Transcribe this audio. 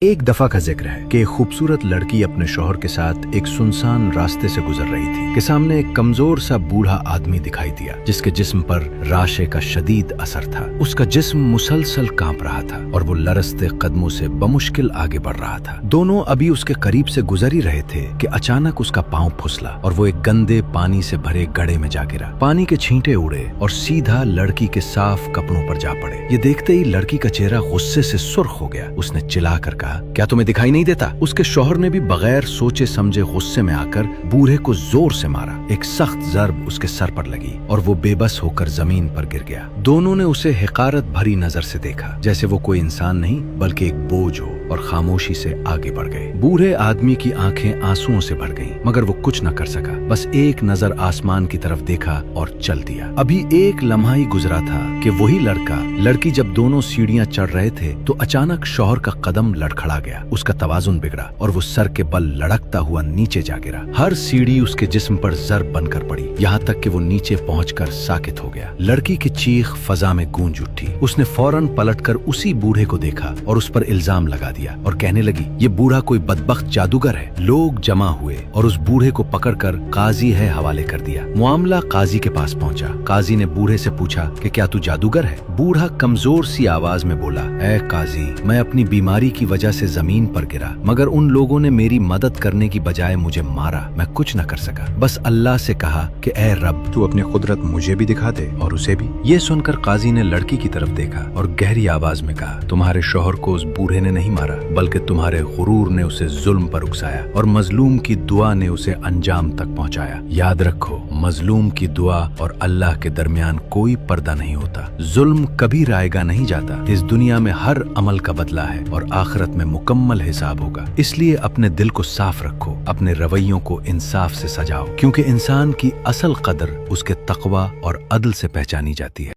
ایک دفعہ کا ذکر ہے کہ ایک خوبصورت لڑکی اپنے شوہر کے ساتھ ایک سنسان راستے سے گزر رہی تھی کہ سامنے ایک کمزور سا بوڑھا آدمی دکھائی دیا جس کے جسم پر راشے کا شدید اثر تھا۔ اس کا جسم مسلسل کانپ رہا تھا اور وہ لرزتے قدموں سے بمشکل آگے بڑھ رہا تھا۔ دونوں ابھی اس کے قریب سے گزر ہی رہے تھے کہ اچانک اس کا پاؤں پھسلا اور وہ ایک گندے پانی سے بھرے گڑھے میں جا گرا۔ پانی کے چھینٹے اڑے اور سیدھا لڑکی کے صاف کپڑوں پر جا پڑے۔ یہ دیکھتے ہی لڑکی کا چہرہ غصے سے سرخ ہو گیا۔ اس نے چلا کر کہا، کیا تمہیں دکھائی نہیں دیتا؟ اس کے شوہر نے بھی بغیر سوچے سمجھے غصے میں آ کر بوڑھے کو زور سے مارا۔ ایک سخت ضرب اس کے سر پر لگی اور وہ بے بس ہو کر زمین پر گر گیا۔ دونوں نے اسے حقارت بھری نظر سے دیکھا، جیسے وہ کوئی انسان نہیں بلکہ ایک بوجھ ہو، اور خاموشی سے آگے بڑھ گئے۔ بوڑھے آدمی کی آنکھیں آنسوؤں سے بھر گئیں، مگر وہ کچھ نہ کر سکا، بس ایک نظر آسمان کی طرف دیکھا اور چل دیا۔ ابھی ایک لمحہ ہی گزرا تھا کہ وہی لڑکی جب دونوں سیڑھیاں چڑھ رہے تھے تو اچانک شوہر کا قدم لڑکھڑا گیا۔ اس کا توازن بگڑا اور وہ سر کے بل لڑکتا ہوا نیچے جا گرا۔ ہر سیڑھی اس کے جسم پر ضرب بن کر پڑی، یہاں تک کہ وہ نیچے پہنچ کر ساکت ہو گیا۔ لڑکی کی چیخ فضا میں گونج اٹھی۔ اس نے فوراً پلٹ کر اسی بوڑھے کو دیکھا اور اس پر الزام لگا دیا اور کہنے لگی، یہ بوڑھا کوئی بدبخت جادوگر ہے۔ لوگ جمع ہوئے اور اس بوڑھے کو پکڑ کر قاضی ہے حوالے کر دیا۔ معاملہ قاضی کے پاس پہنچا۔ قاضی نے بوڑھے سے پوچھا کہ کیا تو جادوگر ہے؟ بوڑھا کمزور سی آواز میں بولا، اے قاضی، میں اپنی بیماری کی وجہ سے زمین پر گرا، مگر ان لوگوں نے میری مدد کرنے کی بجائے مجھے مارا۔ میں کچھ نہ کر سکا، بس اللہ سے کہا کہ اے رب، تو اپنی قدرت مجھے بھی دکھا دے اور اسے بھی۔ یہ سن کر قاضی نے لڑکی کی طرف دیکھا اور گہری آواز میں کہا، تمہارے شوہر کو اس بوڑھے نے نہیں مارا، بلکہ تمہارے غرور نے اسے ظلم پر اکسایا اور مظلوم کی دعا نے اسے انجام تک پہنچایا۔ یاد رکھو، مظلوم کی دعا اور اللہ کے درمیان کوئی پردہ نہیں ہوتا۔ ظلم کبھی رائے گا نہیں جاتا۔ اس دنیا میں ہر عمل کا بدلہ ہے اور آخرت میں مکمل حساب ہوگا۔ اس لیے اپنے دل کو صاف رکھو، اپنے رویوں کو انصاف سے سجاؤ، کیونکہ انسان کی اصل قدر اس کے تقوی اور عدل سے پہچانی جاتی ہے۔